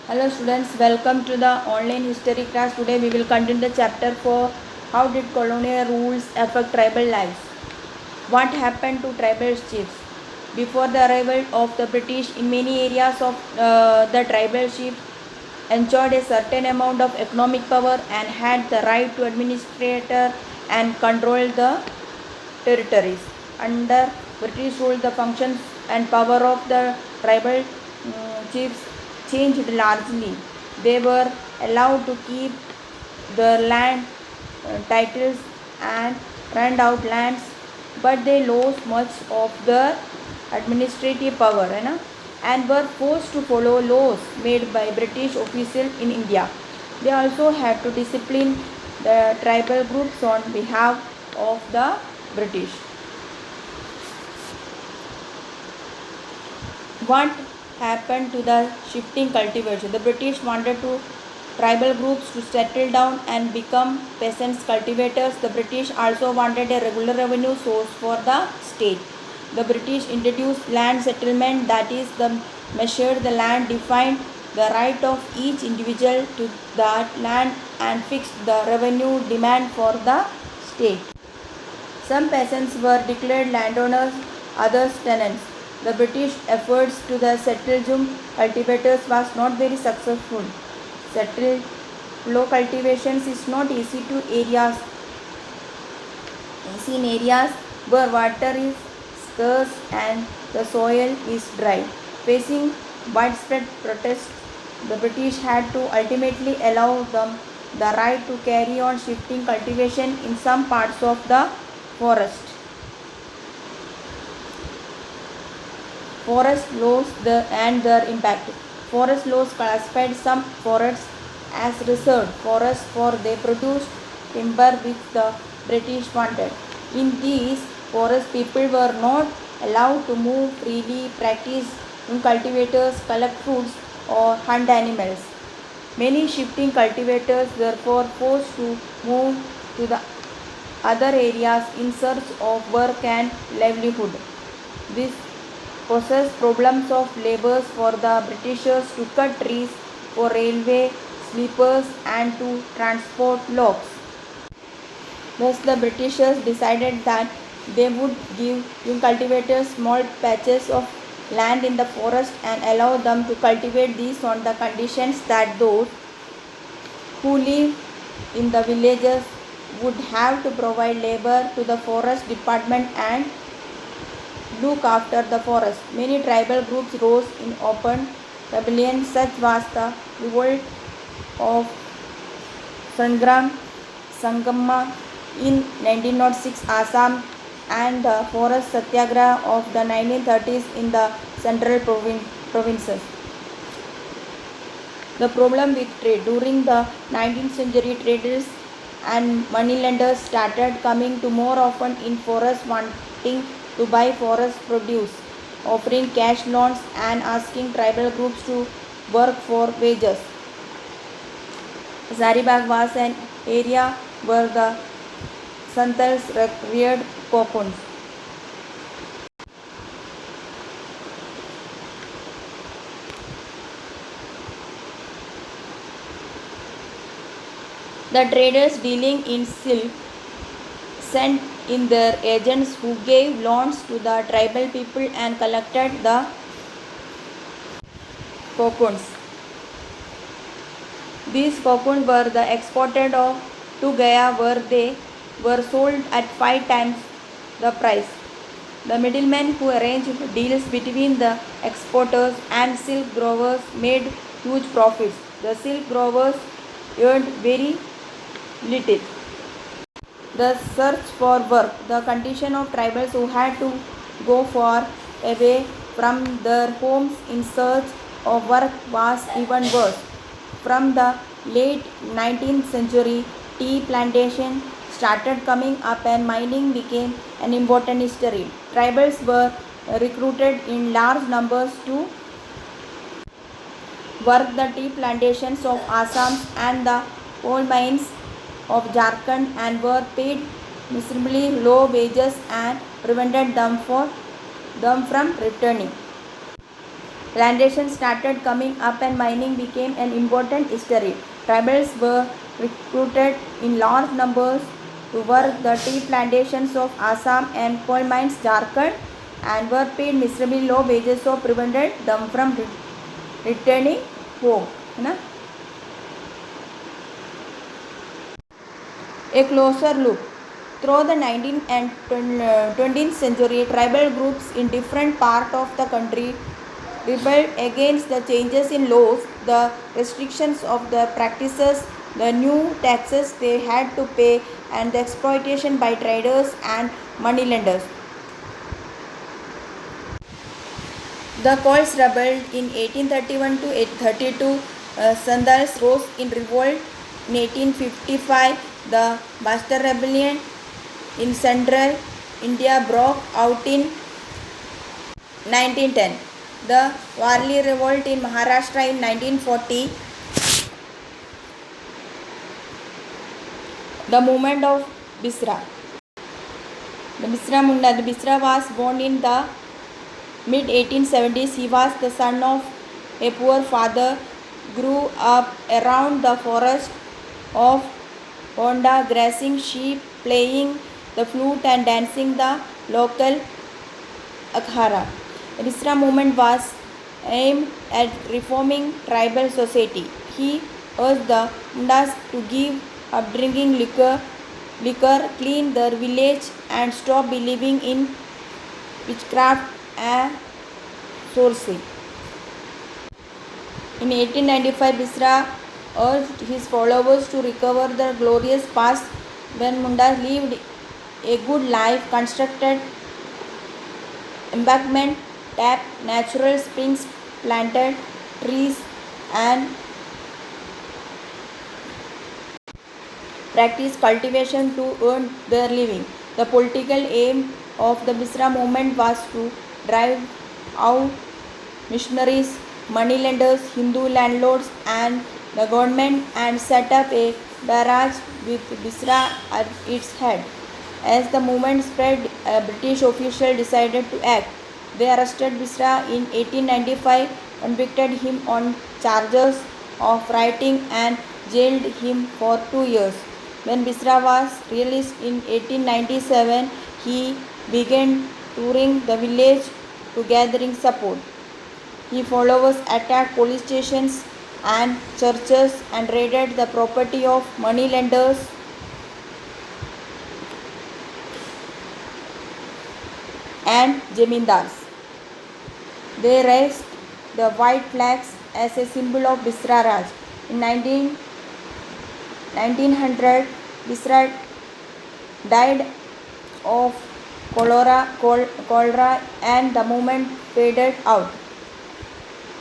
Hello students, welcome to the online history class. Today we will continue the chapter 4. How did colonial rules affect tribal lives? What happened to tribal chiefs? Before the arrival of the British, in many areas of the tribal chiefs enjoyed a certain amount of economic power and had the right to administrate and control the territories. Under British rule, the functions and power of the tribal chiefs changed largely. They were allowed to keep the land titles and rent out lands, but they lost much of their administrative power and were forced to follow laws made by British officials in India. They also had to discipline the tribal groups on behalf of the British. What happened to the shifting cultivation? The British wanted to tribal groups to settle down and become peasants cultivators. The British also wanted a regular revenue source for the state. The British introduced land settlement, that is, the measured the land, defined the right of each individual to that land and fixed the revenue demand for the state. Some peasants were declared landowners, others tenants. The British efforts to the settle cultivators was not very successful. Settle low cultivations is not easy in areas where water is scarce and the soil is dry. Facing widespread protests, the British had to ultimately allow them the right to carry on shifting cultivation in some parts of the forest. Forest laws and their impact. Forest laws classified some forests as reserved forests for they produced timber which the British wanted. In these forests, people were not allowed to move freely, practice cultivators, collect fruits, or hunt animals. Many shifting cultivators were therefore forced to move to the other areas in search of work and livelihood. This posed problems of labour for the Britishers to cut trees for railway sleepers and to transport logs. Thus, the Britishers decided that they would give cultivators small patches of land in the forest and allow them to cultivate these on the conditions that those who live in the villages would have to provide labor to the forest department and look after the forest. Many tribal groups rose in open rebellion. Such was the revolt of Sangram Sangamma in 1906 Assam and the forest satyagraha of the 1930s in the central provinces. The problem with trade. During the 19th century, traders and moneylenders started coming to more often in forests wanting to buy forest produce, offering cash loans and asking tribal groups to work for wages. Zaribagh was an area where the Santals reared cocoons. The traders dealing in silk sent in their agents who gave loans to the tribal people and collected the cocoons. These cocoons were exported to Gaya where they were sold at 5 times the price. The middlemen who arranged deals between the exporters and silk growers made huge profits. The silk growers earned very little. The search for work. The condition of tribals who had to go far away from their homes in search of work was even worse. From the late 19th century, tea plantations started coming up and mining became an important industry. Tribals were recruited in large numbers to work the tea plantations of Assam and the coal mines of Jharkhand and were paid miserably low wages and prevented them from returning. Plantations started coming up and mining became an important industry. Tribals were recruited in large numbers to work the tea plantations of Assam and coal mines Jharkhand and were paid miserably low wages, so prevented them from returning home. है ना? A closer look. Through the 19th and 20th century, tribal groups in different parts of the country rebelled against the changes in laws, the restrictions of the practices, the new taxes they had to pay, and the exploitation by traders and moneylenders. The Cols rebelled in 1831 to 1832. Sandals rose in revolt in 1855. The Bastar Rebellion in central India broke out in 1910. The Warli Revolt in Maharashtra in 1940. The movement of Bisra. The Bisra was born in the mid 1870s. He was the son of a poor father, grew up around the forest of Honda, grazing sheep, playing the flute and dancing the local akhara. The Bisra movement was aimed at reforming tribal society. He urged the Mundas to give up drinking liquor, clean their village and stop believing in witchcraft and sorcery. In 1895, Bisra urged his followers to recover the glorious past when Mundas lived a good life, constructed embankment, tapped natural springs, planted trees, and practiced cultivation to earn their living. The political aim of the Bisra movement was to drive out missionaries, moneylenders, Hindu landlords, and the government and set up a barrage with Bisra at its head. As the movement spread, a British official decided to act. They arrested Bisra in 1895, convicted him on charges of rioting, and jailed him for 2 years. When Bisra was released in 1897, he began touring the village to gathering support. His followers attacked police stations and churches and raided the property of moneylenders and zemindars. They raised the white flags as a symbol of Bisra Raj. In 1900, Bisra died of cholera and the movement faded out.